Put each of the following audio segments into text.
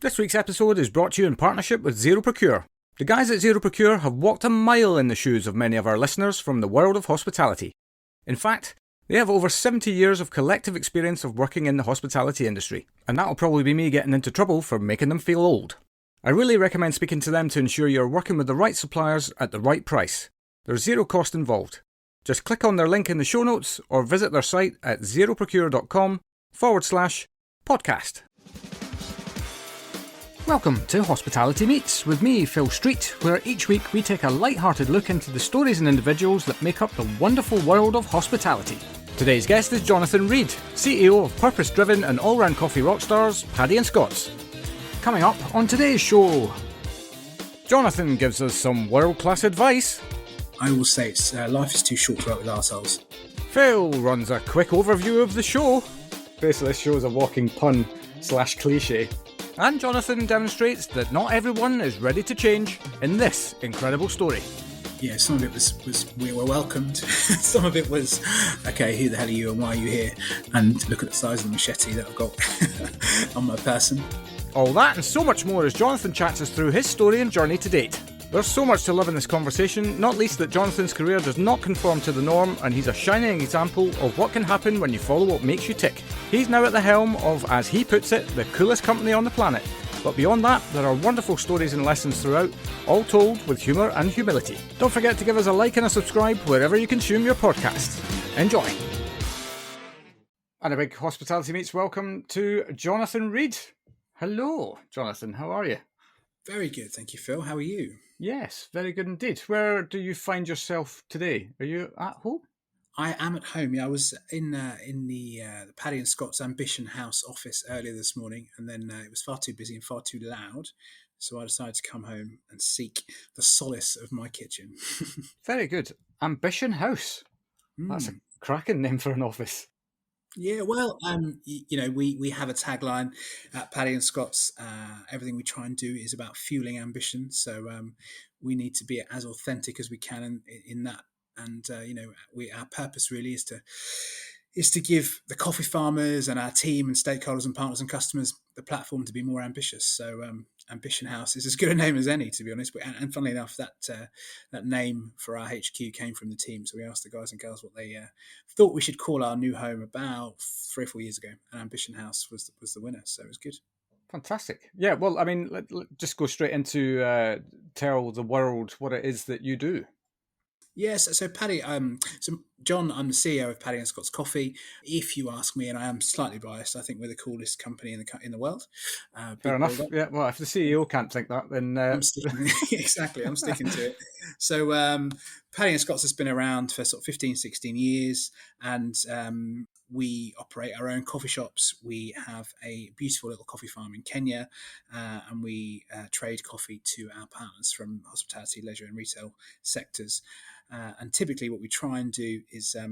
This week's episode is brought to you in partnership with Zero Procure. The guys at Zero Procure have walked a mile in the shoes of many of our listeners from the world of hospitality. In fact, they have over 70 years of collective experience of working in the hospitality industry, and that'll probably be me getting into trouble for making them feel old. I really recommend speaking to them to ensure you're working with the right suppliers at the right price. There's zero cost involved. Just click on their link in the show notes or visit their site at zeroprocure.com/podcast. Welcome to Hospitality Meets with me, Phil Street, where each week we take a light-hearted look into the stories and individuals that make up the wonderful world of hospitality. Today's guest is Jonathan Reed, CEO of purpose-driven and all-round coffee rockstars Paddy Scott's. Coming up on today's show, Jonathan gives us some world-class advice. I will say it's life is too short to work with arseholes. Phil runs a quick overview of the show. Basically, this show is a walking pun/cliche. And Jonathan demonstrates that not everyone is ready to change in this incredible story. Yeah, some of it was we were welcomed. Some of it was, okay, who the hell are you and why are you here? And look at the size of the machete that I've got on my person. All that and so much more as Jonathan chats us through his story and journey to date. There's so much to love in this conversation, not least that Jonathan's career does not conform to the norm, and he's a shining example of what can happen when you follow what makes you tick. He's now at the helm of, as he puts it, the coolest company on the planet. But beyond that, there are wonderful stories and lessons throughout, all told with humour and humility. Don't forget to give us a like and a subscribe wherever you consume your podcasts. Enjoy! And a big Hospitality Meets welcome to Jonathan Reed. Hello, Jonathan, how are you? Very good, thank you, Phil. How are you? Yes, very good indeed. Where do you find yourself today? Are you at home? I am at home. Yeah, I was in the Paddy Scott's Ambition House office earlier this morning, and then it was far too busy and far too loud, so I decided to come home and seek the solace of my kitchen. Very good. Ambition House. That's a cracking name for an office. Yeah, well, we have a tagline at Paddy Scott's. Everything we try and do is about fueling ambition. So we need to be as authentic as we can in that. And our purpose really is to give the coffee farmers and our team and stakeholders and partners and customers the platform to be more ambitious. So Ambition House is as good a name as any, to be honest. And funnily enough, that name for our HQ came from the team. So we asked the guys and girls what they thought we should call our new home about 3 or 4 years ago. And Ambition House was the winner. So it was good. Fantastic. Yeah, well, I mean, let's just go straight into tell the world what it is that you do. Yes, so Paddy, so John, I'm the CEO of Paddy Scott's Coffee. If you ask me, and I am slightly biased, I think we're the coolest company in the world. Fair enough. Yeah, well, if the CEO can't think that, then I'm sticking to it. So Paddy Scott's has been around for sort of 15, 16 years, and we operate our own coffee shops. We have a beautiful little coffee farm in Kenya, and we trade coffee to our partners from hospitality, leisure, and retail sectors. And typically, what we try and do is I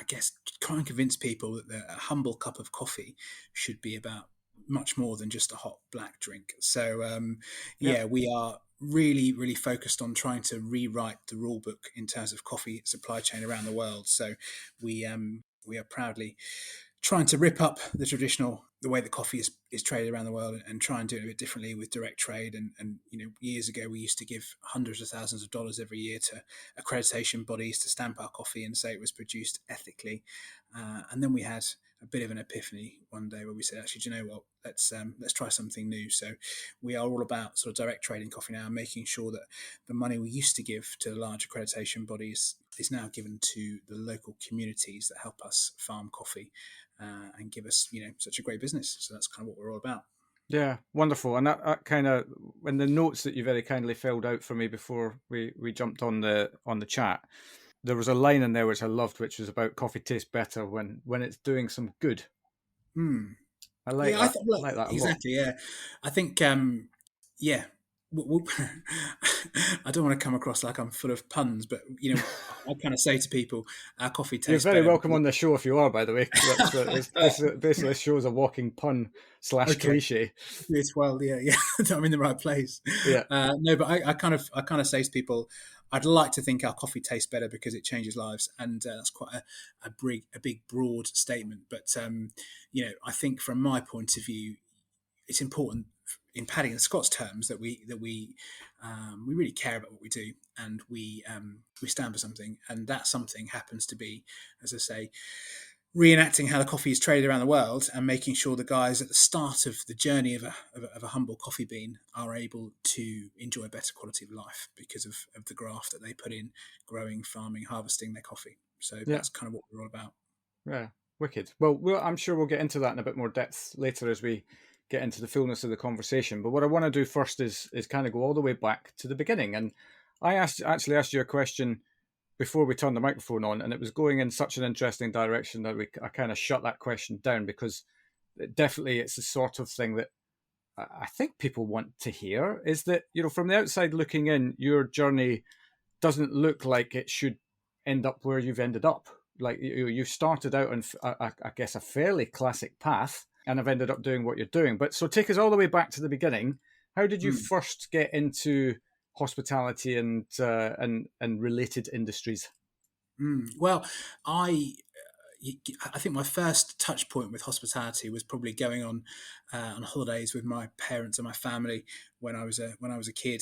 guess, try and convince people that a humble cup of coffee should be about much more than just a hot black drink. So, we are really, really focused on trying to rewrite the rule book in terms of coffee supply chain around the world. So we are proudly trying to rip up the way that coffee is traded around the world and try and do it a bit differently with direct trade. And years ago, we used to give hundreds of thousands of dollars every year to accreditation bodies to stamp our coffee and say it was produced ethically. And then we had a bit of an epiphany one day where we said, actually, do you know what? Let's try something new. So we are all about sort of direct trading coffee now, making sure that the money we used to give to large accreditation bodies is now given to the local communities that help us farm coffee and give us, such a great business. So that's kind of what we're all about. Yeah, wonderful. And that kind of, when the notes that you very kindly filled out for me before we jumped on the chat, there was a line in there which I loved, which was about coffee tastes better when it's doing some good. I like that. I like that a exactly. lot. Yeah, I think. I don't want to come across like I'm full of puns, but I kind of say to people, our coffee tastes. You're very better welcome on the show if you are, by the way. Basically, this show is a walking pun/cliche. Well, yeah, I'm in the right place. Yeah. No, but I kind of say to people, I'd like to think our coffee tastes better because it changes lives, and that's quite a big, broad statement. But I think from my point of view, it's important in Paddy and Scott's terms, that we really care about what we do, and we stand for something, and that something happens to be, as I say, reenacting how the coffee is traded around the world, and making sure the guys at the start of the journey of a humble coffee bean are able to enjoy a better quality of life because of the graft that they put in growing, farming, harvesting their coffee. So Yeah. that's kind of what we're all about. Yeah, wicked. Well, I'm sure we'll get into that in a bit more depth later as we get into the fullness of the conversation. But what I want to do first is kind of go all the way back to the beginning. And I actually asked you a question before we turned the microphone on, and it was going in such an interesting direction that I kind of shut that question down, because definitely it's the sort of thing that I think people want to hear. Is that, from the outside looking in, your journey doesn't look like it should end up where you've ended up. Like, you started out on, I guess, a fairly classic path, and have ended up doing what you're doing. But so take us all the way back to the beginning. How did you first get into hospitality and related industries? Well, I I think my first touch point with hospitality was probably going on holidays with my parents and my family when I was a kid.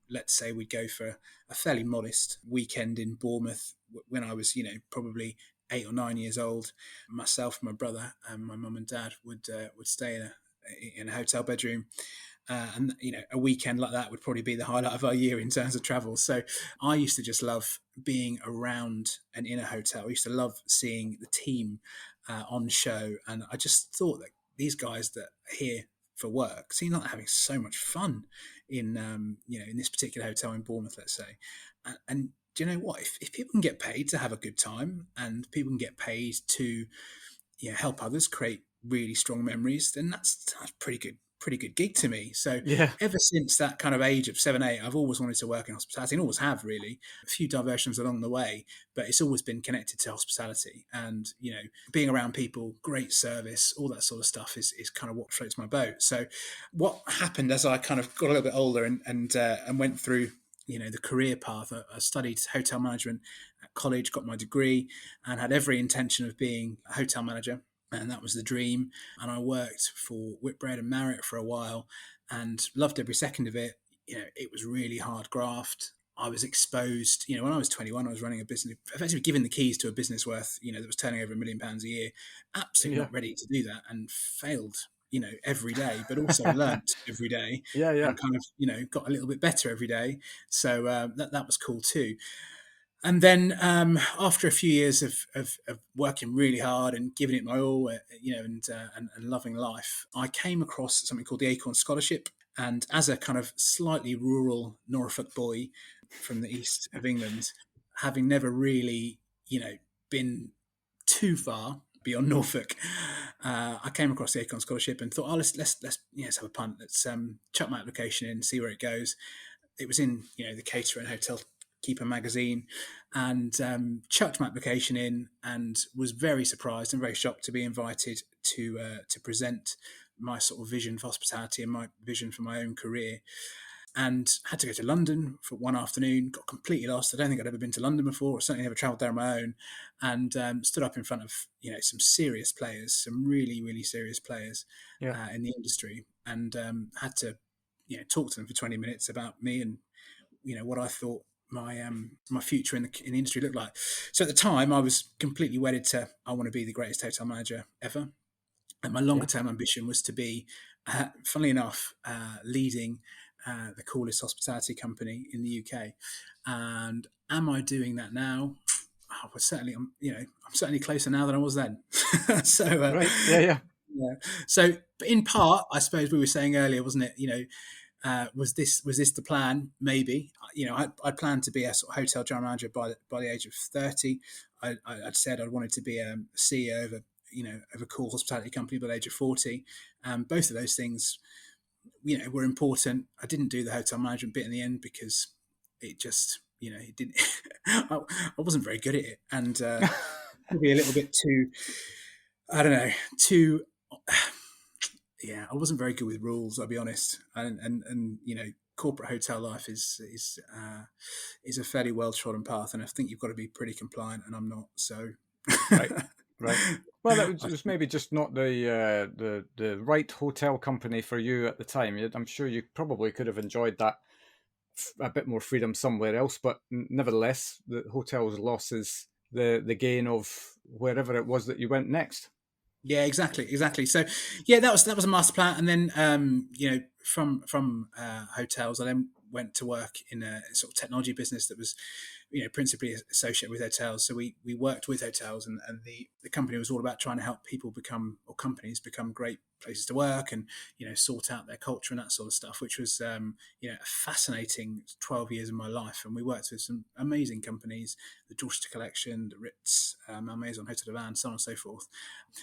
Let's say we'd go for a fairly modest weekend in Bournemouth when I was probably 8 or 9 years old. Myself, my brother, and my mum and dad would stay in a hotel bedroom. And a weekend like that would probably be the highlight of our year in terms of travel. So I used to just love being around and in a hotel. I used to love seeing the team on show, and I just thought that these guys that are here for work seem like having so much fun in this particular hotel in Bournemouth, let's say. And do you know what? If people can get paid to have a good time, and people can get paid to help others create really strong memories, then that's pretty good gig to me. So Yeah. ever since that kind of age of 7, 8, I've always wanted to work in hospitality, and always have, really. A few diversions along the way, but it's always been connected to hospitality. And being around people, great service, all that sort of stuff is kind of what floats my boat. So what happened as I kind of got a little bit older and went through the career path, I studied hotel management at college, got my degree, and had every intention of being a hotel manager, and that was the dream. And I worked for Whitbread and Marriott for a while, and loved every second of it. It was really hard graft. I was exposed. When I was 21, I was running a business, effectively given the keys to a business worth, that was turning over £1 million a year. Absolutely Yeah. not ready to do that, and failed, every day, but also learnt every day, Yeah, yeah. and kind of, got a little bit better every day. So that was cool too. And then after a few years of working really hard and giving it my all, and loving life, I came across something called the Acorn Scholarship. And as a kind of slightly rural Norfolk boy from the east of England, having never really, been too far beyond Norfolk, I came across the Acorn Scholarship and thought, oh, let's have a punt. Let's chuck my application in, see where it goes. It was in the Caterer and Hotel Keeper magazine, and chucked my application in, and was very surprised and very shocked to be invited to present my sort of vision for hospitality and my vision for my own career. And had to go to London for one afternoon. Got completely lost. I don't think I'd ever been to London before, or certainly never travelled there on my own. And stood up in front of some serious players, some really really serious players Yeah. in the industry, and had to talk to them for 20 minutes about me and what I thought my future in the industry looked like. So at the time, I was completely wedded to, I want to be the greatest hotel manager ever. And my longer Yeah. term ambition was to be, funnily enough, leading the coolest hospitality company in the UK. And am I doing that now? Oh, well, certainly, I'm certainly closer now than I was then. So, Right. Yeah, yeah. yeah. So, in part, I suppose we were saying earlier, wasn't it? Was this the plan? Maybe. I planned to be a sort of hotel general manager by the age of 30. I'd said I wanted to be a CEO of a cool hospitality company by the age of 40. Both of those things, were important. I didn't do the hotel management bit in the end because it just, it didn't. I wasn't very good at it, and probably a little bit too. I don't know, too. Yeah, I wasn't very good with rules. I'll be honest, and corporate hotel life is a fairly well trodden path, and I think you've got to be pretty compliant, and I'm not. So, Right. Right. Well, that was maybe just not the right hotel company for you at the time. I'm sure you probably could have enjoyed that a bit more freedom somewhere else, but nevertheless, the hotel's loss is the gain of wherever it was that you went next. Yeah, exactly. So, yeah, that was a master plan, and then from hotels, I then went to work in a sort of technology business that was principally associated with hotels. So we worked with hotels, and the company was all about trying to help people become, or companies become, great places to work, and sort out their culture and that sort of stuff, which was a fascinating 12 years of my life. And we worked with some amazing companies, the Dorchester Collection, the Ritz, Maison Hotel de Van, so on and so forth.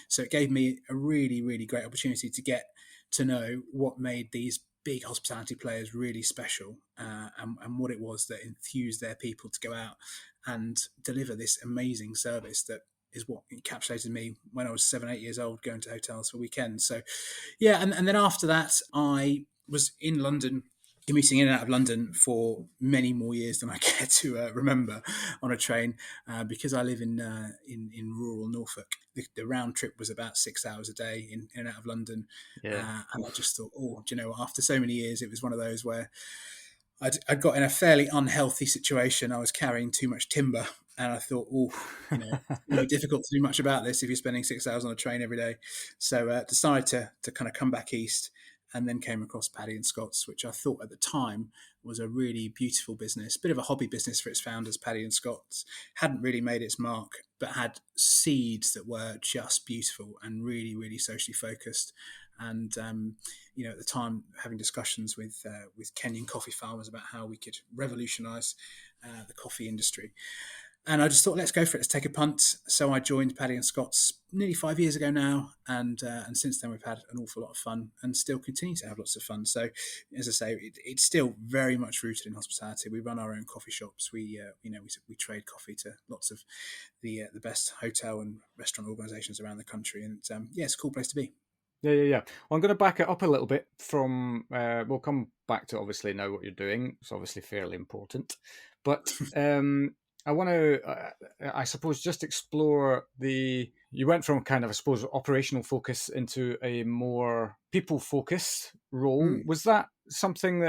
So it gave me a really, really great opportunity to get to know what made these big hospitality players really special, and what it was that enthused their people to go out and deliver this amazing service that is what encapsulated me when I was 7, 8 years old, going to hotels for weekends. So yeah, and then after that, I was in London, commuting in and out of London for many more years than I care to remember on a train, because I live in rural Norfolk. The round trip was about 6 hours a day in and out of London, Yeah. and I just thought, oh, do you know, after so many years, it was one of those where I'd got in a fairly unhealthy situation. I was carrying too much timber, and I thought, oh, it's going to be difficult to do much about this if you're spending 6 hours on a train every day. So decided to kind of come back east, and then came across Paddy and Scott's, which I thought at the time was a really beautiful business, bit of a hobby business for its founders. Paddy and Scott's hadn't really made its mark, but had seeds that were just beautiful and really, really socially focused. And at the time, having discussions with Kenyan coffee farmers about how we could revolutionise the coffee industry. And I just thought, let's go for it. Let's take a punt. So I joined Paddy and Scott's nearly 5 years ago now, and since then we've had an awful lot of fun, and still continue to have lots of fun. So, as I say, it's still very much rooted in hospitality. We run our own coffee shops. We trade coffee to lots of the best hotel and restaurant organisations around the country, and it's a cool place to be. Yeah. Well, I'm going to back it up a little bit from. We'll come back to obviously now what you're doing. It's obviously fairly important, but I want to, I suppose, just explore the. You went from kind of, I suppose, operational focus into a more people focus role. Mm. Was that something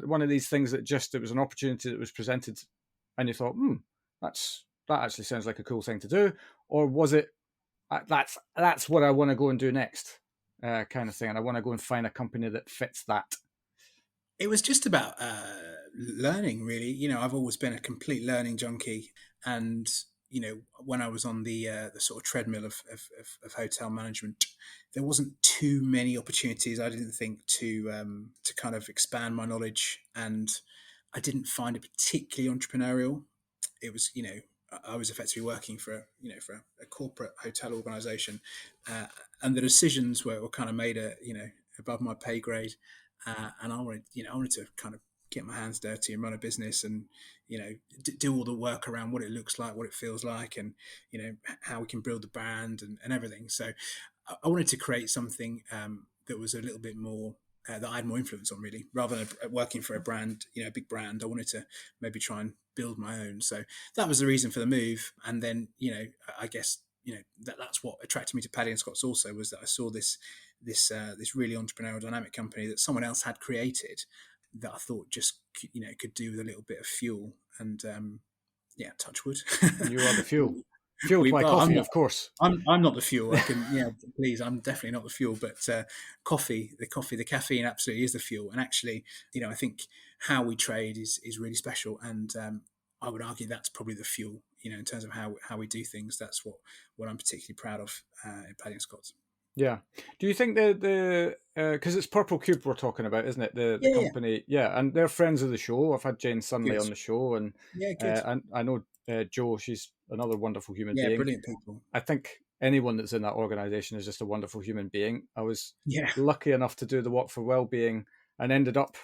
one of these things that just it was an opportunity that was presented, and you thought, that actually sounds like a cool thing to do, or was it that's what I want to go and do next, kind of thing, and I want to go and find a company that fits that. It was just about learning, really. I've always been a complete learning junkie, and when I was on the sort of treadmill of hotel management, there wasn't too many opportunities. I didn't think to kind of expand my knowledge, and I didn't find it particularly entrepreneurial. It was, I was effectively working for a corporate hotel organization, and the decisions were kind of made above my pay grade, and I wanted to kind of get my hands dirty and run a business, and do all the work around what it looks like, what it feels like, and how we can build the brand, and everything. So I wanted to create something that was a little bit more, that I had more influence on, really, rather than working for a brand, a big brand. I wanted to maybe try and build my own. So that was the reason for the move. And then, I guess, that's what attracted me to Paddy and Scott's also, was that I saw this really entrepreneurial dynamic company that someone else had created, that I thought just, could do with a little bit of fuel. And touch wood. And you are the fuel, fueled by I'm coffee, not. of course. I'm not the fuel. I can, please. I'm definitely not the fuel. But the caffeine absolutely is the fuel. And actually, I think how we trade is really special. And I would argue that's probably the fuel. In terms of how we do things, that's what I'm particularly proud of in Paddy and Scott's. Yeah. Do you think the because it's Purple Cube we're talking about, isn't it? The Yeah, yeah, company, yeah, and they're friends of the show. I've had Jane Sunley good. on the show, and Yeah, good. I know Jo. She's another wonderful human Yeah, being. brilliant people. I think anyone that's in that organization is just a wonderful human being. I was Yeah. lucky enough to do the Walk for Wellbeing, and ended up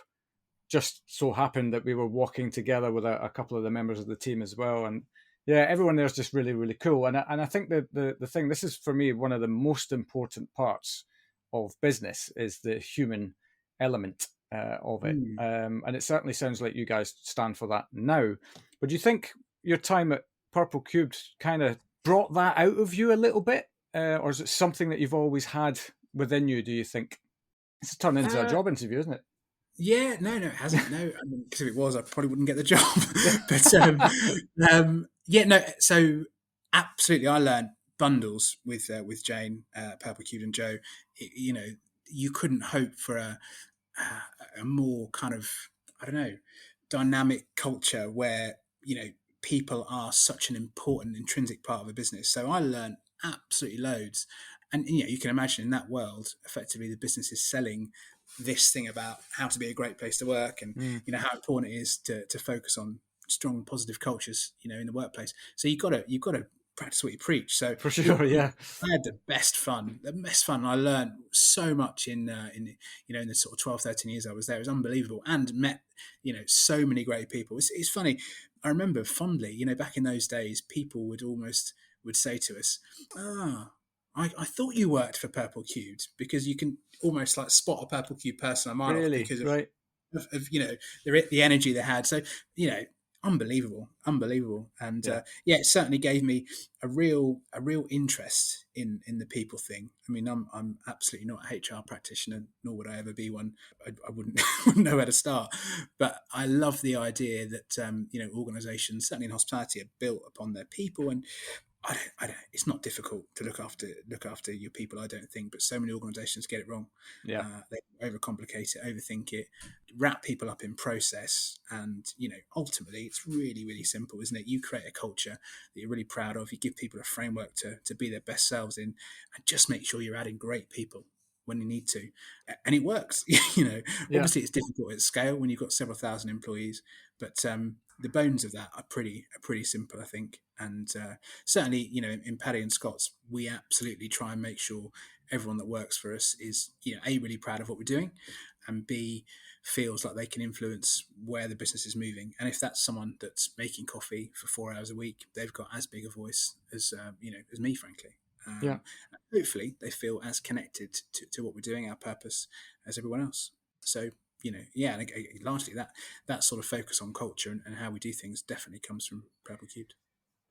just so happened that we were walking together with a couple of the members of the team as well. And yeah, everyone there is just really, really cool. And I think that the thing, this is for me one of the most important parts of business, is the human element of it. Mm. And it certainly sounds like you guys stand for that now. But do you think your time at Purple Cubes kind of brought that out of you a little bit? or is it something that you've always had within you? Do you think it's turned into a Uh, job interview, isn't it? yeah, no, it hasn't. No, I mean, because if it was, I probably wouldn't get the job. Yeah. But yeah, no. So absolutely, I learned bundles with Jane, Purple Cube, and Joe. You know, you couldn't hope for a more kind of, I don't know, dynamic culture where people are such an important intrinsic part of a business. So I learned absolutely loads, and you can imagine in that world, effectively, the business is selling this thing about how to be a great place to work, and Mm, how important it is to focus on strong positive cultures in the workplace. So you've got to practice what you preach. So for we, sure, we yeah. I had the best fun. The best fun. I learned so much in the sort of 12, 13 years I was there. It was unbelievable, and met so many great people. It's funny. I remember fondly, back in those days, people would say to us, "Ah, I thought you worked for Purple Cubed," because you can almost like spot a Purple Cube person a mile off Really, because of right? the energy they had. So you know, unbelievable, and Yeah, yeah, it certainly gave me a real interest in the people thing. I mean, I'm absolutely not a HR practitioner, nor would I ever be one. I wouldn't wouldn't know where to start. But I love the idea that organisations, certainly in hospitality, are built upon their people, and I don't. It's not difficult to look after your people, I don't think. But so many organisations get it wrong. yeah, They overcomplicate it, overthink it, wrap people up in process, and ultimately, it's really, really simple, isn't it? You create a culture that you're really proud of. You give people a framework to be their best selves in, and just make sure you're adding great people when you need to, and it works. yeah, Obviously, it's difficult at scale when you've got several thousand employees, but the bones of that are pretty simple, I think, and certainly, in Paddy and Scott's, we absolutely try and make sure everyone that works for us is, A, really proud of what we're doing, and B, feels like they can influence where the business is moving. And if that's someone that's making coffee for 4 hours a week, they've got as big a voice as me, frankly. yeah. Hopefully, they feel as connected to what we're doing, our purpose, as everyone else. So, yeah, and largely that sort of focus on culture and how we do things definitely comes from Purple Cubed.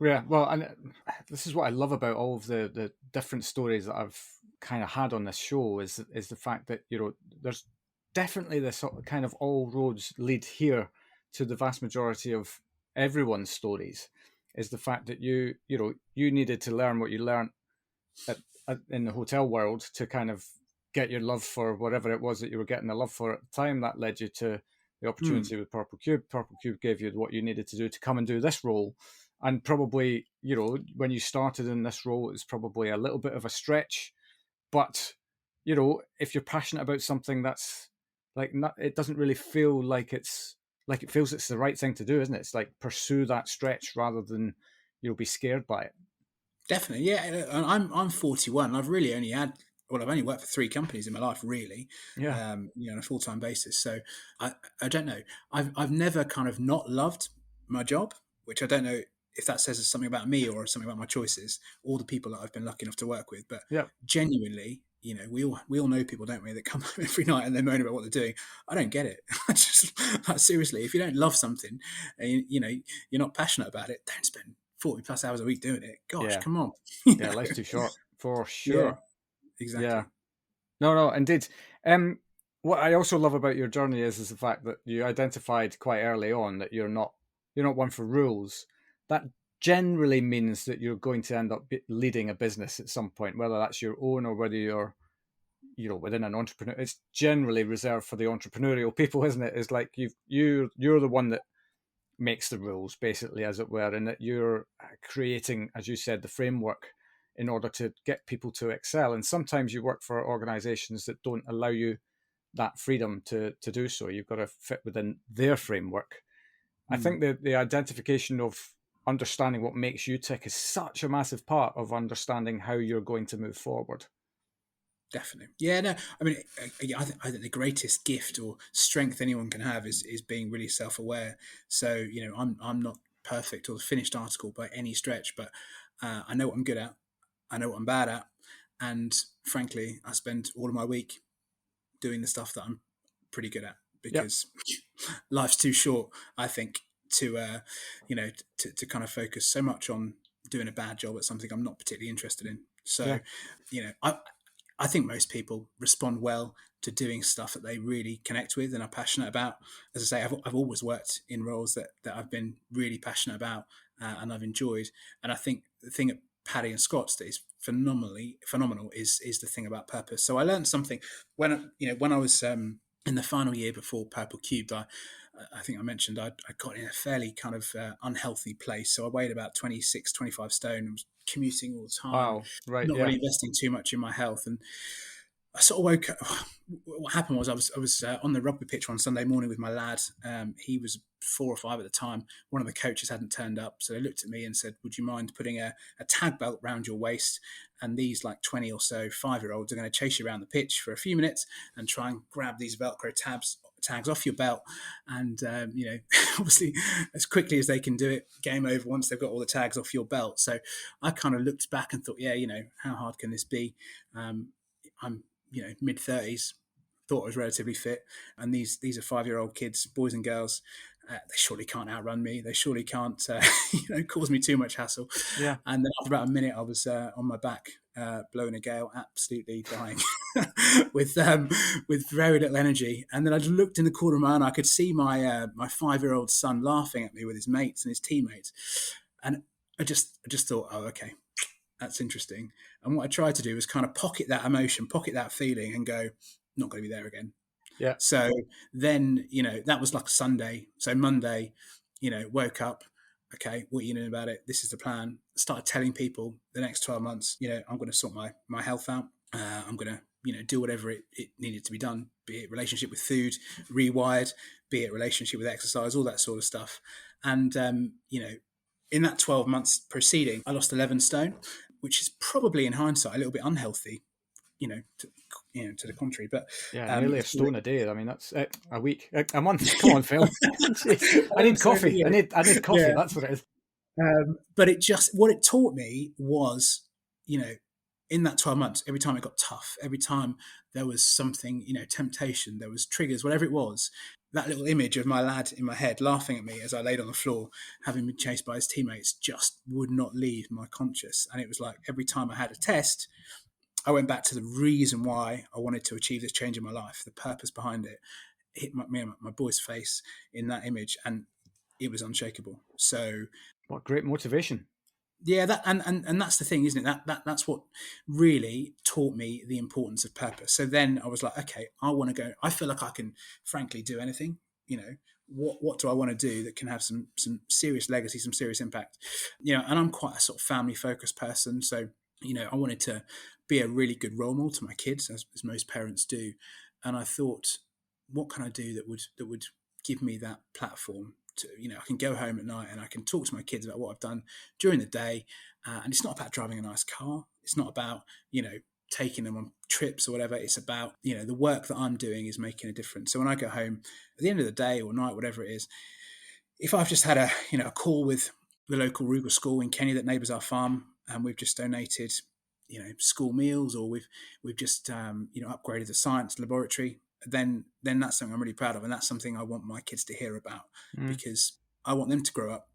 Yeah, well, and this is what I love about all of the different stories that I've kind of had on this show is the fact that there's definitely this sort of kind of all roads lead here to the vast majority of everyone's stories. Is the fact that you needed to learn what you learned in the hotel world to kind of get your love for whatever it was that you were getting the love for at the time. That led you to the Mm, opportunity with Purple Cube. Purple Cube gave you what you needed to do to come and do this role. And probably, when you started in this role, it was probably a little bit of a stretch. But, if you're passionate about something that's like, not, it doesn't really feel like it feels it's the right thing to do, isn't it? It's like pursue that stretch rather than, be scared by it. definitely, yeah. And I'm 41. And I've only worked for three companies in my life, really, Yeah. on a full time basis. So I don't know. I've never kind of not loved my job, which I don't know if that says something about me or something about my choices or the people that I've been lucky enough to work with. But Yeah. genuinely, we all know people, don't we, that come home every night and they moan about what they're doing. I don't get it. I just like, seriously, if you don't love something, and you're not passionate about it, don't spend 40 plus hours a week doing it. Gosh, Yeah. come on. Yeah, life's too short for Yeah, sure. Yeah, exactly. no, no, indeed. Um, what I also love about your journey is the fact that you identified quite early on that you're not one for rules. That generally means that you're going to end up leading a business at some point, whether that's your own or whether you're within an entrepreneur. It's generally reserved for the entrepreneurial people, isn't it? It's like you're the one that makes the rules, basically, as it were, and that you're creating, as you said, the framework in order to get people to excel. And sometimes you work for organizations that don't allow you that freedom to do so. You've got to fit within their framework. I Mm, think the identification of understanding what makes you tick is such a massive part of understanding how you're going to move forward. definitely. Yeah, no, I mean, I think the greatest gift or strength anyone can have is being really self aware. So, I'm not perfect or the finished article by any stretch, but I know what I'm good at, I know what I'm bad at, and frankly, I spend all of my week doing the stuff that I'm pretty good at Yep. because life's too short, I think, to kind of focus so much on doing a bad job at something I'm not particularly interested in. So, I think most people respond well to doing stuff that they really connect with and are passionate about. As I say, I've always worked in roles that I've been really passionate about, and I've enjoyed. And I think the thing at Paddy and Scott's that is phenomenal is the thing about purpose. So I learned something when I was in the final year before Purple Cubed. I think I mentioned I got in a fairly kind of unhealthy place. So I weighed about 26, 25 stone and was commuting all the time, Wow. Right. not Yeah. really investing too much in my health. And I sort of woke up. What happened was I was on the rugby pitch one Sunday morning with my lad. He was 4 or 5 at the time. One of the coaches hadn't turned up, so they looked at me and said, "Would you mind putting a tag belt round your waist? And these like 20 or so 5-year-olds are going to chase you around the pitch for a few minutes and try and grab these Velcro tags off your belt. And obviously, as quickly as they can do it, game over once they've got all the tags off your belt." So I kind of looked back and thought, yeah, how hard can this be? I'm mid-30s, thought I was relatively fit, and these are 5-year-old kids, boys and girls. They surely can't outrun me. They surely can't cause me too much hassle. Yeah. And then after about a minute, I was on my back, blowing a gale, absolutely dying with very little energy. And then I just looked in the corner of my eye and I could see my 5-year-old son laughing at me with his mates and his teammates. And I just thought, oh, okay, that's interesting. And what I tried to do was kind of pocket that emotion, pocket that feeling, and go, not going to be there again. Yeah. So then, that was like a Sunday. So Monday, woke up. Okay, what are you doing about it? This is the plan. Started telling people the next 12 months, I'm going to sort my health out. I'm going to, do whatever it needed to be done, be it relationship with food, rewired, be it relationship with exercise, all that sort of stuff. And, in that 12 months preceding, I lost 11 stone, which is probably in hindsight a little bit unhealthy, to the contrary. But Yeah, nearly a stone a day. I mean, that's a week, a month. Come on, Phil. Jeez. I need coffee. I need coffee. Yeah. That's what it is. But what it taught me was, in that 12 months, every time it got tough, every time there was something, temptation, there was triggers, whatever it was, that little image of my lad in my head laughing at me as I laid on the floor, having been chased by his teammates, just would not leave my conscious. And it was like every time I had a test, I went back to the reason why I wanted to achieve this change in my life, the purpose behind it. It hit my boy's face in that image, and it was unshakable. So, what great motivation! Yeah, that and that's the thing, isn't it? That's what really taught me the importance of purpose. So then I was like, okay, I want to go. I feel like I can, frankly, do anything. What do I want to do that can have some serious legacy, some serious impact? And I'm quite a sort of family focused person, so I wanted to be a really good role model to my kids, as most parents do. And I thought, what can I do that would give me that platform? I can go home at night and I can talk to my kids about what I've done during the day. And it's not about driving a nice car. It's not about, taking them on trips or whatever. It's about, the work that I'm doing is making a difference. So when I go home at the end of the day or night, whatever it is, if I've just had a call with the local Rugal school in Kenya that neighbours our farm, and we've just donated, school meals, or we've just, upgraded the science laboratory, then that's something I'm really proud of. And that's something I want my kids to hear about, because I want them to grow up,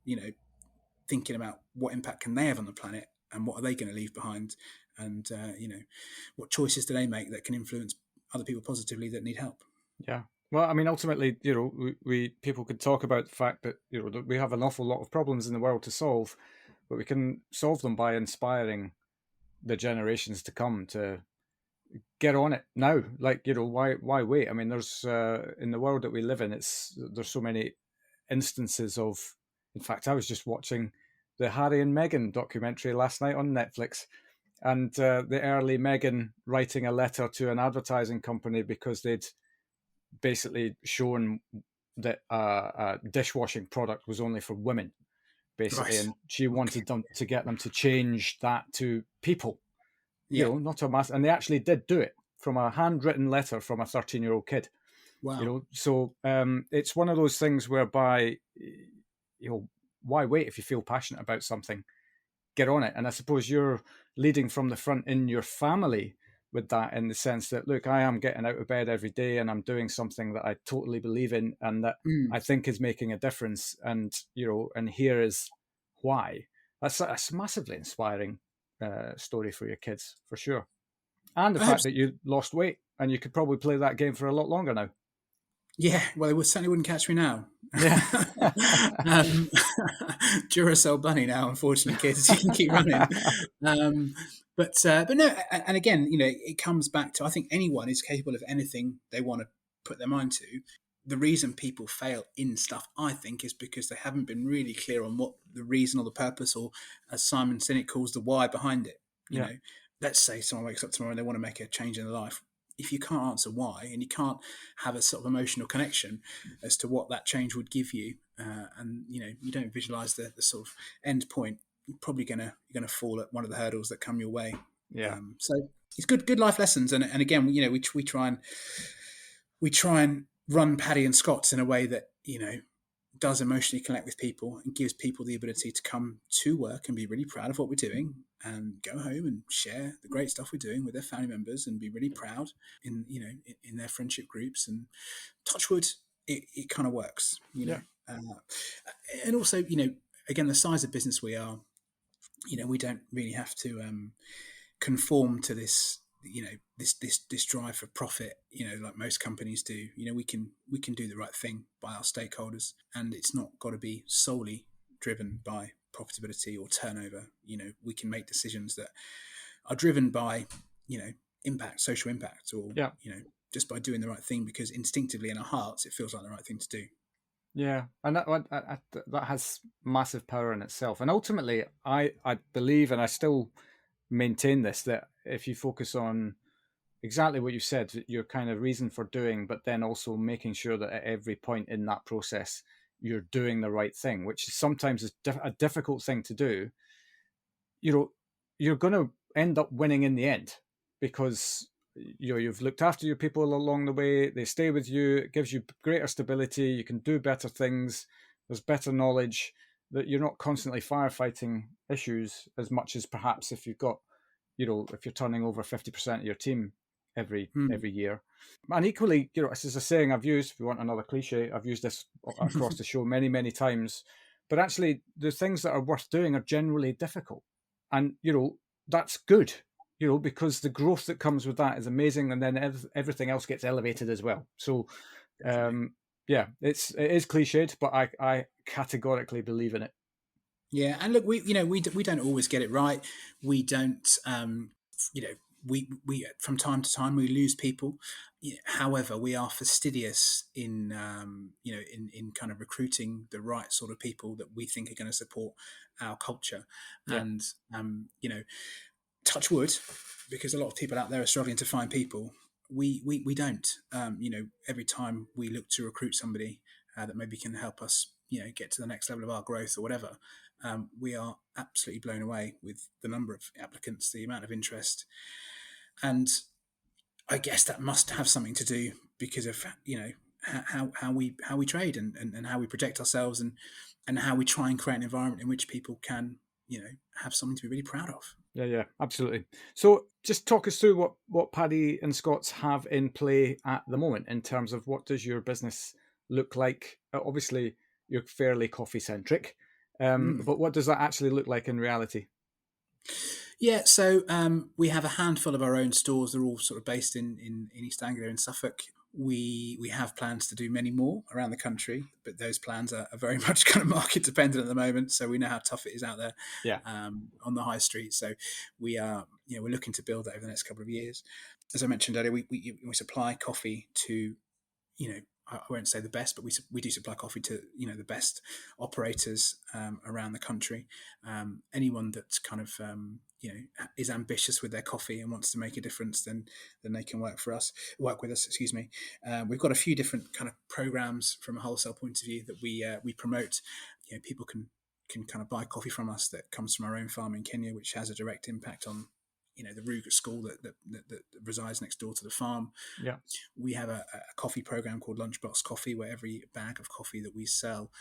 thinking about what impact can they have on the planet and what are they going to leave behind, and, what choices do they make that can influence other people positively that need help. Yeah. Well, I mean, ultimately, we people could talk about the fact that, that we have an awful lot of problems in the world to solve, but we can solve them by inspiring the generations to come to get on it now. Like, why wait? I mean, there's in the world that we live in, there's so many instances of. In fact, I was just watching the Harry and Meghan documentary last night on Netflix, and the early Meghan writing a letter to an advertising company because they'd basically shown that a dishwashing product was only for women, basically, Right. and she wanted them to get them to change that to people. Yeah. Not a mass, and they actually did do it from a handwritten letter from a 13-year-old kid. Wow. So it's one of those things whereby, why wait if you feel passionate about something? Get on it. And I suppose you're leading from the front in your family with that, in the sense that, look, I am getting out of bed every day and I'm doing something that I totally believe in and that I think is making a difference. And, and here is why. That's massively inspiring story for your kids, for sure. And the I hope fact so. that you lost weight and you could probably play that game for a lot longer now. Yeah, well, they certainly wouldn't catch me now. Yeah. um, Duracell bunny now, unfortunately, kids. You can keep running. Um, but no, and again, it comes back to, I think anyone is capable of anything they want to put their mind to. The reason people fail in stuff, I think, is because they haven't been really clear on what the reason or the purpose, or as Simon Sinek calls, the why behind it. Yeah. Let's say someone wakes up tomorrow and they want to make a change in their life. If you can't answer why, and you can't have a sort of emotional connection as to what that change would give you, and you don't visualize the sort of end point, you're probably you're gonna fall at one of the hurdles that come your way. Yeah. So it's good life lessons, and again, we try and run Paddy and Scott's in a way that does emotionally connect with people and gives people the ability to come to work and be really proud of what we're doing, and go home and share the great stuff we're doing with their family members and be really proud in their friendship groups. And touch wood, it kind of works. Yeah. And also, again, the size of business we are, we don't really have to conform to this this drive for profit, like most companies do. We can do the right thing by our stakeholders, and it's not got to be solely driven by profitability or turnover. We can make decisions that are driven by impact, social impact, or Yeah. just by doing the right thing, because instinctively in our hearts it feels like the right thing to do. Yeah, and that has massive power in itself. And ultimately, I believe, and I still maintain this, that if you focus on exactly what you said, your kind of reason for doing, but then also making sure that at every point in that process you're doing the right thing, which sometimes is a difficult thing to do. You're going to end up winning in the end, because you've looked after your people along the way. They stay with you. It gives you greater stability. You can do better things. There's better knowledge, that you're not constantly firefighting issues as much as perhaps if you've got, if you're turning over 50% of your team every Hmm. year. And equally, this is a saying I've used, if you want another cliche, I've used this across the show many, many times. But actually, the things that are worth doing are generally difficult. And, that's good, because the growth that comes with that is amazing. And then everything else gets elevated as well. So, yeah, it is cliched, but I categorically believe in it. Yeah, and look, we don't always get it right. We don't, we from time to time we lose people. However, we are fastidious in in kind of recruiting the right sort of people that we think are going to support our culture. Yeah. And touch wood, because a lot of people out there are struggling to find people. We don't. Every time we look to recruit somebody that maybe can help us, get to the next level of our growth or whatever, we are absolutely blown away with the number of applicants, the amount of interest, and I guess that must have something to do because of how we trade, and how we project ourselves, and how we try and create an environment in which people can have something to be really proud of. Yeah, absolutely. So just talk us through what Paddy and Scott's have in play at the moment in terms of what does your business look like? Obviously, you're fairly coffee centric, but what does that actually look like in reality? Yeah, so we have a handful of our own stores. They're all sort of based in East Anglia in Suffolk. We have plans to do many more around the country, but those plans are very much kind of market dependent at the moment. So we know how tough it is out there Yeah. on the high street. So we are we're looking to build that over the next couple of years. As I mentioned earlier, we supply coffee to I won't say the best, but we do supply coffee to the best operators around the country. Anyone that's kind of is ambitious with their coffee and wants to make a difference, then they can work with us. Excuse me. We've got a few different kind of programs from a wholesale point of view that we promote. People can kind of buy coffee from us that comes from our own farm in Kenya, which has a direct impact on the Ruga school that resides next door to the farm. Yeah. We have a coffee program called Lunchbox Coffee, where every bag of coffee that we sell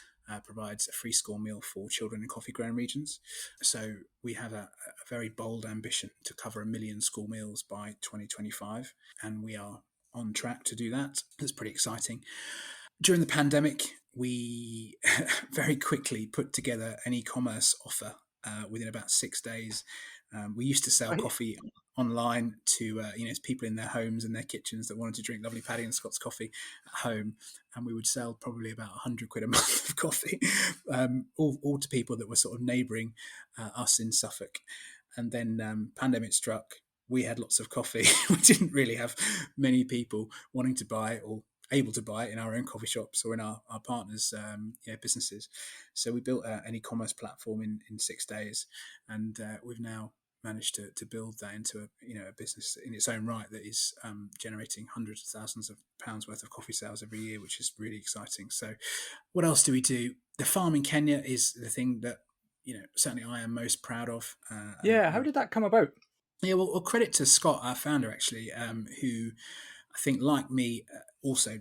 provides a free school meal for children in coffee growing regions. So we have a very bold ambition to cover 1 million school meals by 2025, and we are on track to do that. It's pretty exciting. During the pandemic, we very quickly put together an e-commerce offer within about 6 days. We used to sell Right. coffee online to to people in their homes and their kitchens that wanted to drink lovely Paddy and Scott's coffee at home, and we would sell probably about 100 quid a month of coffee, all to people that were sort of neighbouring us in Suffolk. And then pandemic struck. We had lots of coffee. We didn't really have many people wanting to buy it or able to buy it in our own coffee shops or in our partners' businesses. So we built an e-commerce platform in 6 days, and we've now managed to build that into a business in its own right that is generating hundreds of thousands of pounds worth of coffee sales every year, which is really exciting. So, what else do we do? The farm in Kenya is the thing that certainly I am most proud of. Yeah, how did that come about? Yeah, well, credit to Scott, our founder, actually, who I think, like me, also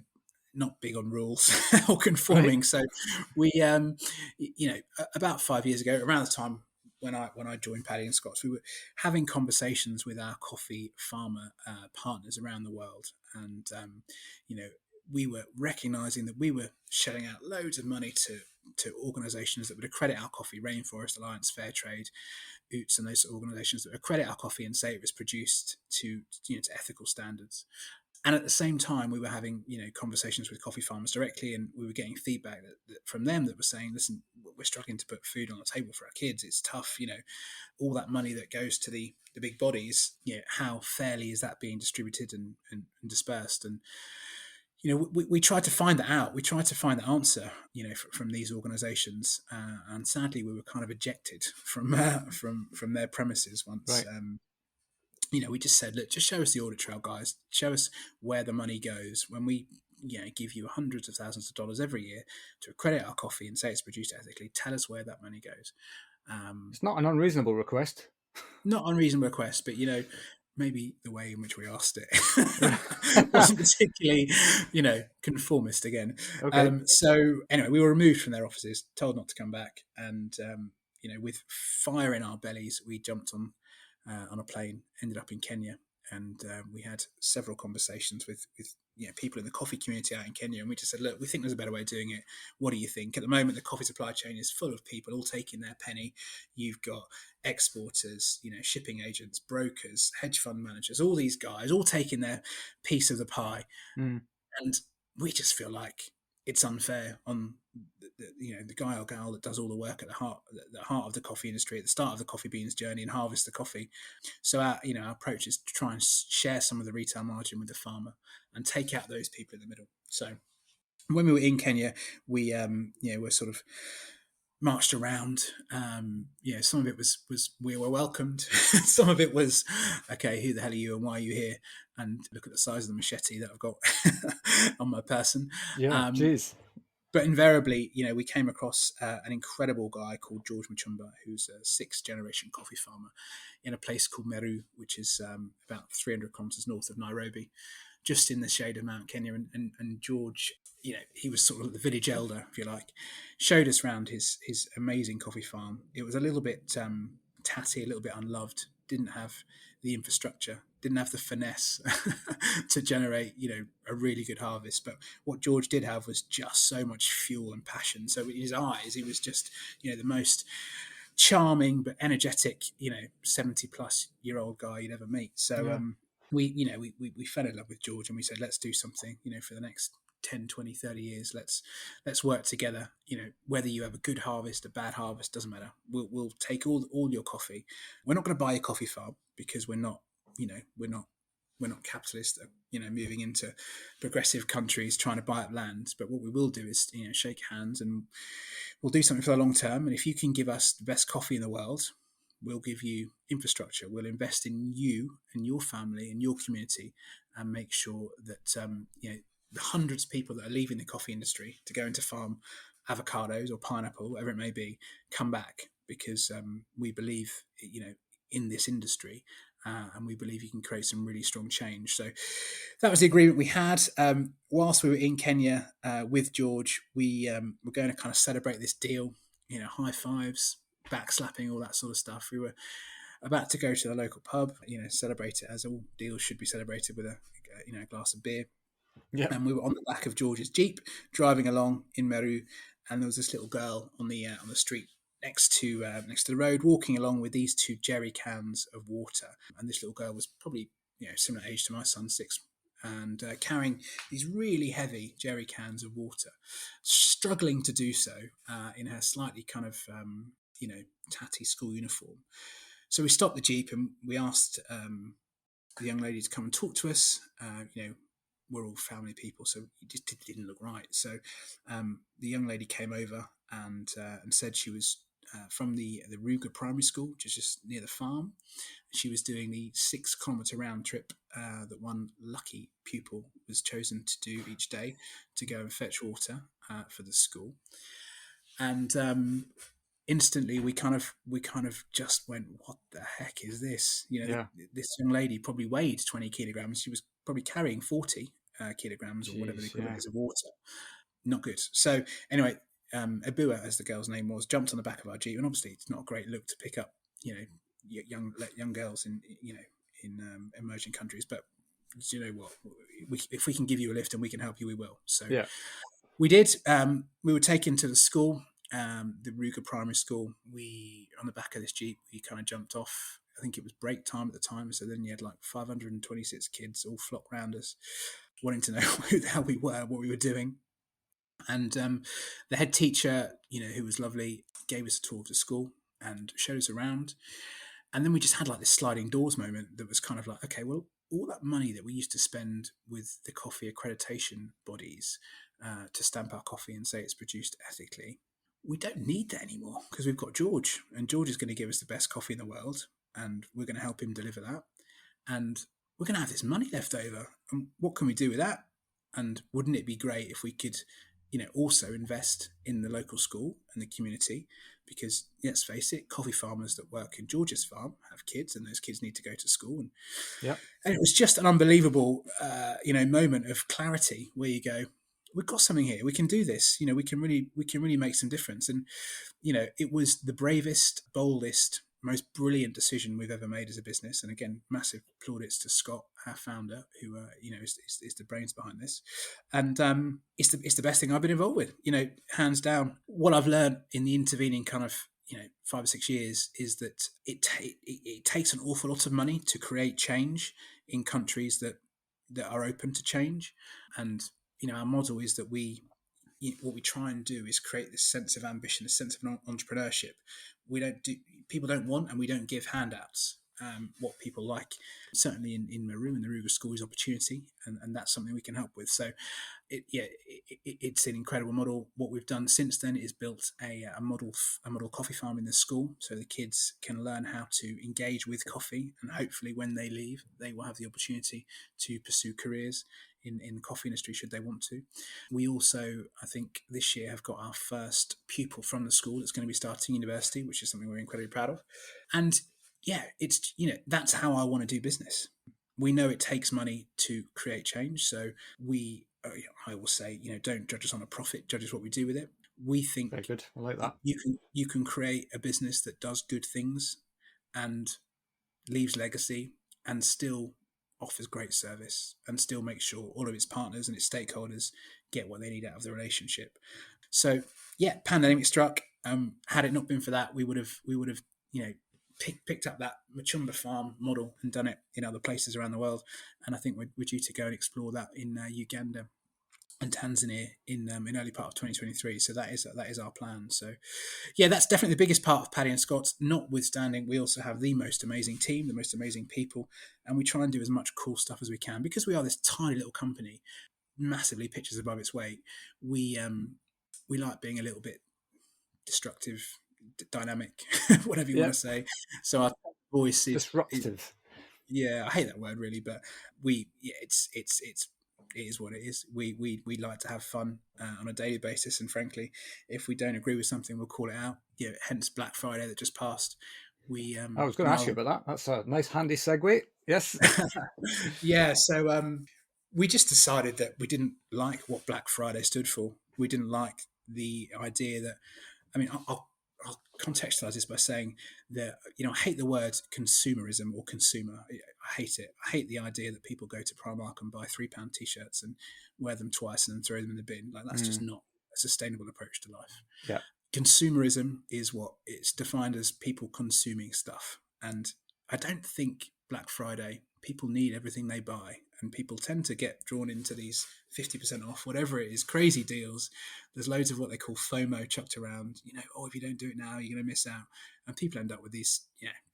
not big on rules or Right. conforming. So we, about 5 years ago, around the time when I joined Paddy and Scott's, we were having conversations with our coffee farmer partners around the world, and we were recognizing that we were shelling out loads of money to organisations that would accredit our coffee, Rainforest Alliance, Fairtrade, Oots, and those sort of organisations that accredit our coffee and say it was produced to ethical standards. And at the same time, we were having conversations with coffee farmers directly, and we were getting feedback from them that was saying, "Listen, we're struggling to put food on the table for our kids. It's tough. All that money that goes to the big bodies. How fairly is that being distributed and dispersed?" And we tried to find that out. We tried to find the answer, from these organisations, and sadly, we were kind of ejected from their premises once. Right. We just said, look, just show us the audit trail, guys. Show us where the money goes when we, give you hundreds of thousands of dollars every year to accredit our coffee and say it's produced ethically. Tell us where that money goes. It's not an unreasonable request. Not unreasonable request, but maybe the way in which we asked it wasn't particularly, conformist again. Okay. So anyway, we were removed from their offices, told not to come back, and with fire in our bellies, we jumped on a plane, ended up in Kenya, and we had several conversations with people in the coffee community out in Kenya, and we just said, look, we think there's a better way of doing it. What do you think? At the moment, the coffee supply chain is full of people all taking their penny. You've got exporters, shipping agents, brokers, hedge fund managers, all these guys all taking their piece of the pie, Mm. and we just feel like it's unfair on the guy or gal that does all the work at the heart of the coffee industry, at the start of the coffee beans journey, and harvest the coffee. So our approach is to try and share some of the retail margin with the farmer and take out those people in the middle. So when we were in Kenya, we were sort of marched around. Some of it was we were welcomed. Some of it was, okay, who the hell are you and why are you here? And look at the size of the machete that I've got on my person. Yeah. Um, Jeez. but invariably, we came across an incredible guy called George Muchumba, who's a sixth-generation coffee farmer in a place called Meru, which is about 300 kilometers north of Nairobi, just in the shade of Mount Kenya. And George, he was sort of the village elder, if you like, showed us around his amazing coffee farm. It was a little bit tatty, a little bit unloved, didn't have the infrastructure, didn't have the finesse to generate, a really good harvest. But what George did have was just so much fuel and passion. So in his eyes, he was just, the most charming but energetic, 70-plus-year-old guy you'd ever meet. So Yeah. we fell in love with George, and we said, let's do something, for the next 10, 20, 30 years. Let's work together. Whether you have a good harvest, a bad harvest, doesn't matter. We'll take all your coffee. We're not going to buy a coffee farm because we're not capitalist, moving into progressive countries trying to buy up land. But what we will do is, shake hands, and we'll do something for the long term. And if you can give us the best coffee in the world, we'll give you infrastructure. We'll invest in you and your family and your community, and make sure that the hundreds of people that are leaving the coffee industry to go into farm avocados or pineapple, whatever it may be, come back, because we believe, in this industry, and we believe you can create some really strong change. So that was the agreement we had. Whilst we were in Kenya with George, we were going to kind of celebrate this deal, high fives, backslapping, all that sort of stuff. We were about to go to the local pub, celebrate it as all deals should be celebrated, with a glass of beer. Yeah. And we were on the back of George's Jeep driving along in Meru, and there was this little girl on the street next to the road, walking along with these two jerry cans of water, and this little girl was probably similar age to my son, 6, and carrying these really heavy jerry cans of water, struggling to do so in her slightly kind of tatty school uniform. So we stopped the jeep and we asked the young lady to come and talk to us. We're all family people, so it just didn't look right. So the young lady came over and said she was from the Ruger Primary School, which is just near the farm. She was doing the 6-kilometre round trip that one lucky pupil was chosen to do each day to go and fetch water for the school. And instantly we kind of just went, what the heck is this? This young lady probably weighed 20 kilograms. She was probably carrying 40 kilograms or whatever the equivalent is of water. Not good. So anyway, Abua, as the girl's name was, jumped on the back of our jeep, and obviously it's not a great look to pick up young girls in emerging countries, but you know what, if we can give you a lift and we can help you, we will. So we did. We were taken to the school, the Ruger Primary School. We, on the back of this jeep, we kind of jumped off. I think it was break time at the time, so then you had like 526 kids all flock around us, wanting to know who the hell we were, what we were doing. And the head teacher, who was lovely, gave us a tour of the school and showed us around. And then we just had like this sliding doors moment that was kind of like, okay, well, all that money that we used to spend with the coffee accreditation bodies to stamp our coffee and say it's produced ethically, we don't need that anymore because we've got George, and George is going to give us the best coffee in the world, and we're going to help him deliver that. And we're going to have this money left over. And what can we do with that? And wouldn't it be great if we could also invest in the local school and the community? Because let's face it, coffee farmers that work in George's farm have kids, and those kids need to go to school. And it was just an unbelievable, moment of clarity where you go, we've got something here. We can do this. We can really make some difference. And it was the bravest, boldest, most brilliant decision we've ever made as a business. And again, massive plaudits to Scott, our founder, who is the brains behind this. And it's the best thing I've been involved with. Hands down. What I've learned in the intervening kind of 5 or 6 years is that it takes an awful lot of money to create change in countries that are open to change. And our model is that what we try and do is create this sense of ambition, this sense of entrepreneurship. People don't want, and we don't give handouts. What people like, certainly in Maru and the Ruger School, is opportunity, and that's something we can help with. So, it's an incredible model. What we've done since then is built a model coffee farm in the school, so the kids can learn how to engage with coffee, and hopefully, when they leave, they will have the opportunity to pursue careers in the coffee industry should they want to. We also, I think, this year have got our first pupil from the school that's going to be starting university, which is something we're incredibly proud of. And it's that's how I want to do business. We know it takes money to create change, so I will say, don't judge us on a profit, judge us what we do with it. We think very good. I like that. You can create a business that does good things and leaves legacy and still offers great service and still makes sure all of its partners and its stakeholders get what they need out of the relationship. So pandemic struck. Had it not been for that, we would have picked up that Machumba farm model and done it in other places around the world. And I think we're due to go and explore that in Uganda and Tanzania in early part of 2023. So that is our plan. So that's definitely the biggest part of Paddy and Scott's. Notwithstanding, we also have the most amazing team, the most amazing people, and we try and do as much cool stuff as we can because we are this tiny little company, massively pitches above its weight. We like being a little bit destructive, dynamic, whatever you want to say. So our voice is disruptive. I hate that word really, but it is what it is. We like to have fun on a daily basis, and frankly, if we don't agree with something, we'll call it out. Hence Black Friday that just passed. I was going to ask you about that. That's a nice handy segue. Yes. So we just decided that we didn't like what Black Friday stood for. We didn't like the idea that, I'll contextualize this by saying that, I hate the word consumerism or consumer. I hate it. I hate the idea that people go to Primark and buy £3 t-shirts and wear them twice and then throw them in the bin. Like, that's just not a sustainable approach to life. Yeah. consumerism is what it's defined as, people consuming stuff. And I don't think Black Friday, people need everything they buy. And people tend to get drawn into these 50% off, whatever it is, crazy deals. There's loads of what they call FOMO chucked around. Oh, if you don't do it now, you're going to miss out. And people end up with these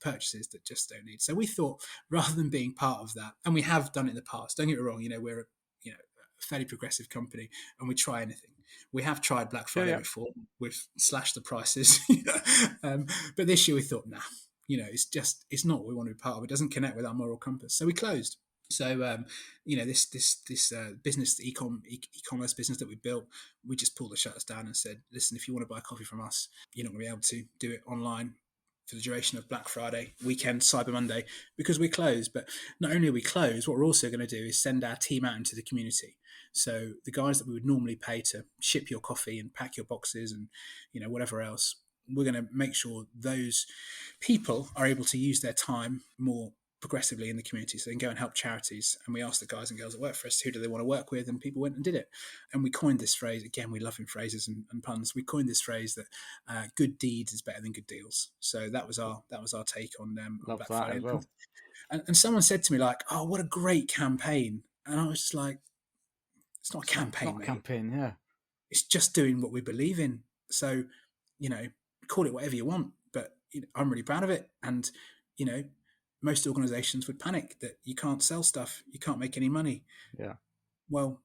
purchases that just don't need. So we thought, rather than being part of that, and we have done it in the past, don't get me wrong, we're a fairly progressive company, and we try anything. We have tried Black Friday before. We've slashed the prices. But this year we thought, nah, it's not what we want to be part of. It doesn't connect with our moral compass. So we closed. So, this business, the e-commerce business that we built, we just pulled the shutters down and said, listen, if you want to buy coffee from us, you're not going to be able to do it online for the duration of Black Friday, weekend, Cyber Monday, because we closed. But not only are we closed, what we're also going to do is send our team out into the community. So the guys that we would normally pay to ship your coffee and pack your boxes and whatever else, we're going to make sure those people are able to use their time more progressively in the community, so they can go and help charities. And we asked the guys and girls that work for us, who do they want to work with, and people went and did it. And we coined this phrase, again, we love in phrases and puns, we coined this phrase that good deeds is better than good deals. So that was our take on Black Friday as well. And someone said to me, like, oh, what a great campaign. And I was just like, it's not a campaign, not mate. Campaign, yeah. It's just doing what we believe in. So, call it whatever you want, but I'm really proud of it. And, most organizations would panic that you can't sell stuff, you can't make any money. Yeah. Well,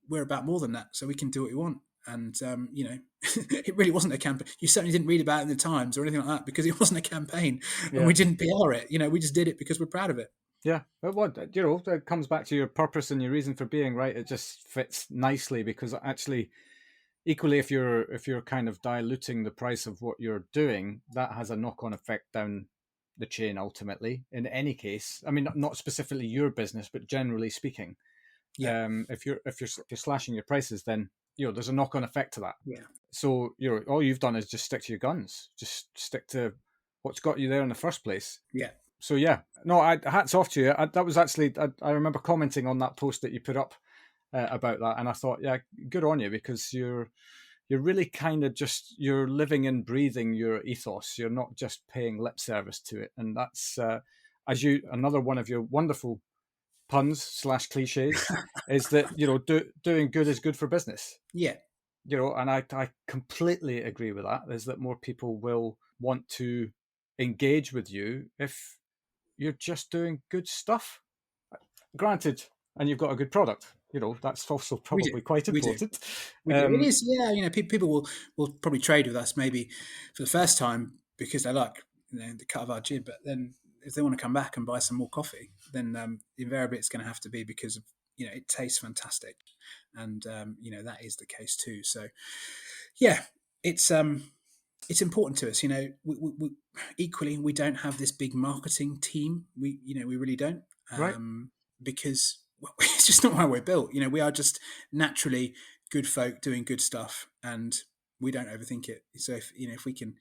we're about more than that, so we can do what we want. And, it really wasn't a campaign. You certainly didn't read about it in the Times or anything like that, because it wasn't a campaign and we didn't PR it. We just did it because we're proud of it. Yeah, but it comes back to your purpose and your reason for being, right? It just fits nicely, because actually, equally, if you're kind of diluting the price of what you're doing, that has a knock-on effect down the chain ultimately. In any case, I mean, not specifically your business, but generally speaking, if you're slashing your prices, then there's a knock-on effect to that. Yeah. So all you've done is just stick to your guns, just stick to what's got you there in the first place. Yeah. So no, hats off to you. That was actually, I remember commenting on that post that you put up about that, and I thought, good on you, because you're really kind of you're living and breathing your ethos. You're not just paying lip service to it, and that's another one of your wonderful puns / cliches is that doing good is good for business. Yeah. And I completely agree with that. Is that more people will want to engage with you if you're just doing good stuff. Granted, and you've got a good product. That's also probably quite important. It is, people will probably trade with us maybe for the first time because they like the cut of our jib, but then if they want to come back and buy some more coffee, then invariably it's going to have to be because of it tastes fantastic, and that is the case too. So it's important to us. We equally, we don't have this big marketing team. We really don't, right? Because it's just not how we're built. We are just naturally good folk doing good stuff, and we don't overthink it. So if we can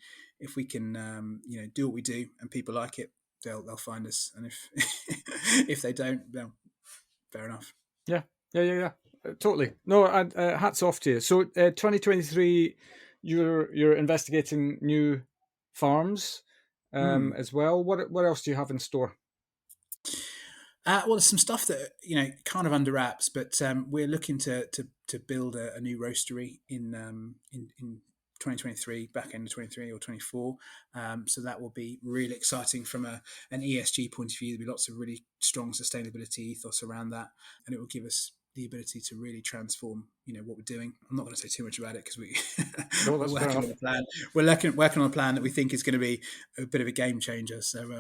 do what we do and people like it, they'll find us. And if if they don't, well, fair enough. Yeah. Totally. No, hats off to you. So 2023, you're investigating new farms as well. What else do you have in store? Well, there's some stuff that kind of under wraps, but we're looking to build a new roastery in 2023, back end of 23 or 24. So that will be really exciting from an ESG point of view. There'll be lots of really strong sustainability ethos around that, and it will give us the ability to really transform what we're doing. I'm not going to say too much about it because we're working on a plan. We're working on a plan that we think is going to be a bit of a game changer. So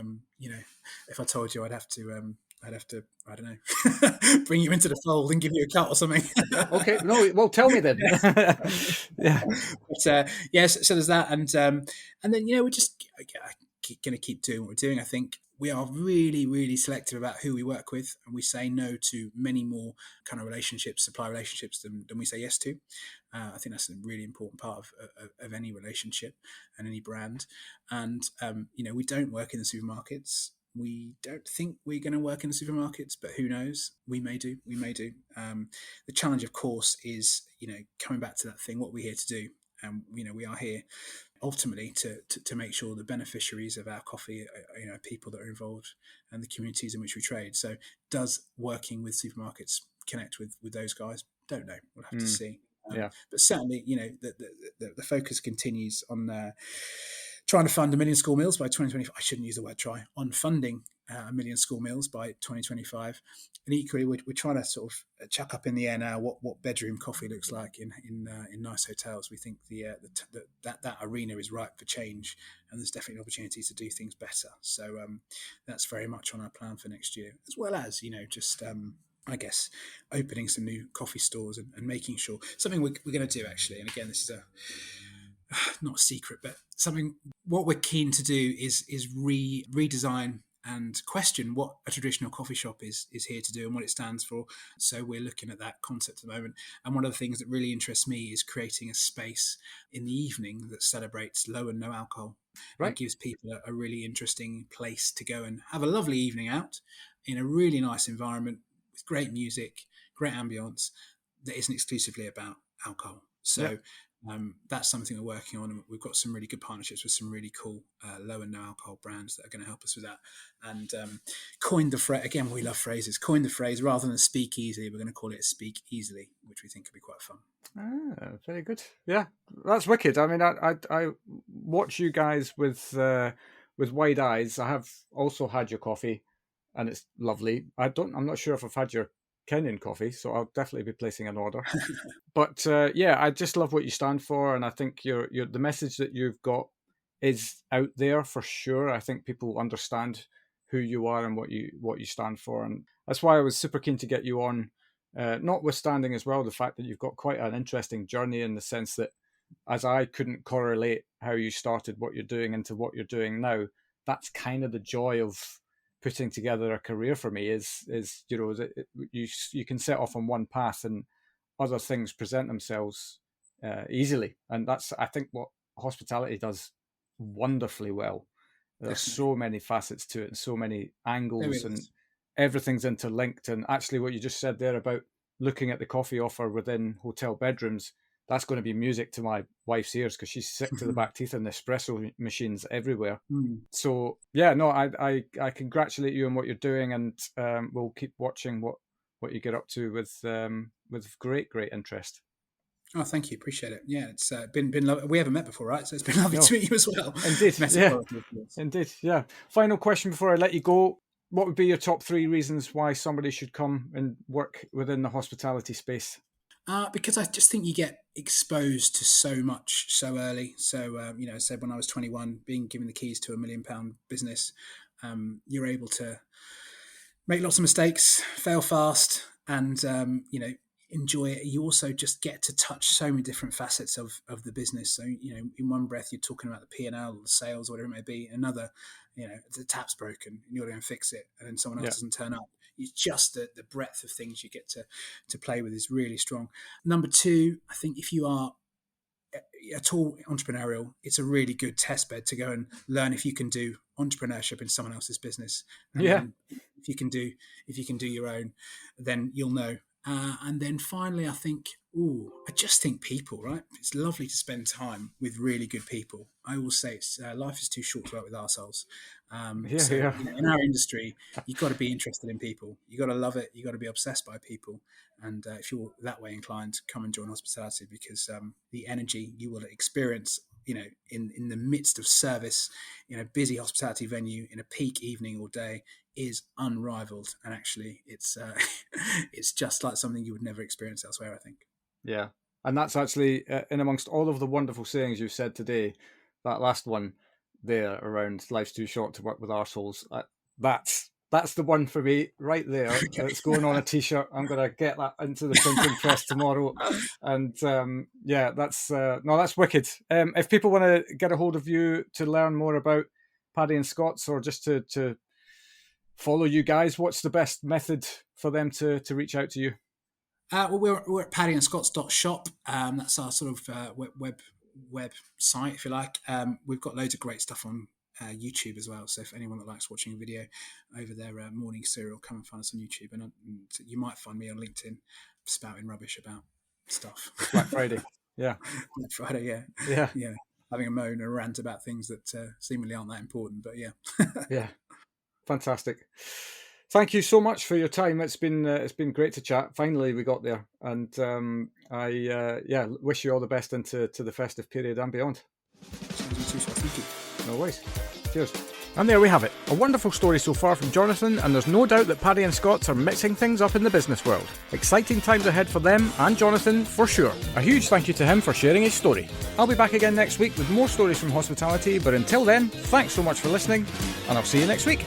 if I told you, I'd have to, I don't know, bring you into the fold and give you a cut or something. Okay, no, well, tell me then. Yeah. But, yes, so there's that, and then we're just going to keep doing what we're doing. I think we are really, really selective about who we work with, and we say no to many more kind of relationships, supply relationships, than we say yes to. I think that's a really important part of any relationship and any brand. And we don't work in the supermarkets. We don't think we're going to work in the supermarkets, but who knows? We may do. The challenge, of course, is coming back to that thing. What we're here to do. and we are here ultimately to make sure the beneficiaries of our coffee are people that are involved and the communities in which we trade. So does working with supermarkets connect with those guys? Don't know. We'll have to see. Yeah. But certainly, the focus continues on trying to fund 1 million school meals by 2025. I shouldn't use the word try. On funding 1 million school meals by 2025. And equally, we're trying to sort of chuck up in the air now what bedroom coffee looks like in nice hotels. We think that arena is ripe for change, and there's definitely opportunities to do things better. So that's very much on our plan for next year, as well as just I guess opening some new coffee stores and making sure something we're going to do actually. And again, this is not a secret, but something what we're keen to do is redesign and question what a traditional coffee shop is here to do and what it stands for. So we're looking at that concept at the moment. And one of the things that really interests me is creating a space in the evening that celebrates low and no alcohol and Right. gives people a really interesting place to go and have a lovely evening out in a really nice environment with great music, great ambience that isn't exclusively about alcohol. Yeah. So that's something we're working on. We've got some really good partnerships with some really cool low and no alcohol brands that are going to help us with that. And coined the phrase, again, we love phrases, coined the phrase rather than speak easily, we're going to call it speak easily, which we think could be quite fun. Very good. Yeah, that's wicked. I mean, I watch you guys with wide eyes. I have also had your coffee, and it's lovely. I'm not sure if I've had your Kenyan coffee, so I'll definitely be placing an order. But yeah, I just love what you stand for, and I think the message that you've got is out there for sure. I think people understand who you are and what you stand for, and that's why I was super keen to get you on. Notwithstanding as well the fact that you've got quite an interesting journey in the sense that, as I couldn't correlate how you started what you're doing into what you're doing now, that's kind of the joy of putting together a career for me. Is you can set off on one path and other things present themselves easily, and that's I think what hospitality does wonderfully well. There's Definitely. so many facets to it and so many There angles, and is. everything's interlinked. And actually, what you just said there about looking at the coffee offer within hotel bedrooms, that's going to be music to my wife's ears because she's sick to the back teeth in espresso machines everywhere. So yeah, no, I congratulate you on what you're doing, and we'll keep watching what you get up to with great interest. Oh, thank you. Appreciate it. Yeah, it's been lovely. We haven't met before, right? So it's been lovely No, to meet you as well. indeed, yeah, Metaphorically, of course. indeed, yeah. Final question before I let you go: what would be your top 3 reasons why somebody should come and work within the hospitality space? Because I just think you get exposed to so much so early. So, I said when I was 21, being given the keys to £1 million business, you're able to make lots of mistakes, fail fast, and enjoy it. You also just get to touch so many different facets of the business. So in one breath you're talking about the P&L, or the sales, or whatever it may be. Another, the tap's broken, and you're going to fix it, and then someone else Yeah, doesn't turn up. It's just the breadth of things you get to play with is really strong. Number two, I think if you are at all entrepreneurial, it's a really good test bed to go and learn if you can do entrepreneurship in someone else's business, and yeah, then if you can do your own, then you'll know. And then finally, I just think people, right? It's lovely to spend time with really good people. I always say it's life is too short to work with ourselves. yeah, So yeah, in our industry, you've got to be interested in people. You've got to love it. You've got to be obsessed by people. And if you're that way inclined, come and join hospitality because the energy you will experience, in the midst of service, in a busy hospitality venue, in a peak evening or day, is unrivaled. And actually, it's it's just like something you would never experience elsewhere, I think. yeah. And that's actually in amongst all of the wonderful sayings you've said today, that last one there around life's too short to work with arseholes. That's the one for me right there. It's going on a t-shirt. I'm gonna get that into the printing press tomorrow, and yeah, that's no, that's wicked. If people want to get a hold of you to learn more about Paddy and Scott's, or just to follow you guys, what's the best method for them to reach out to you? Well, we're at paddyandscotts.shop. That's our sort of web site, if you like. We've got loads of great stuff on YouTube as well. So if anyone that likes watching a video over their morning cereal, come and find us on YouTube. And you might find me on LinkedIn spouting rubbish about stuff. It's Black Friday. Yeah. Black Friday, yeah. Yeah. Yeah. Having a moan and a rant about things that seemingly aren't that important, but yeah. Yeah. Fantastic. Thank you so much for your time. It's been great to chat. Finally, we got there, and I wish you all the best into the festive period and beyond. Thank you. No worries. Cheers. And there we have it. A wonderful story so far from Jonathan, and there's no doubt that Paddy and Scott's are mixing things up in the business world. Exciting times ahead for them and Jonathan, for sure. A huge thank you to him for sharing his story. I'll be back again next week with more stories from hospitality, but until then, thanks so much for listening, and I'll see you next week.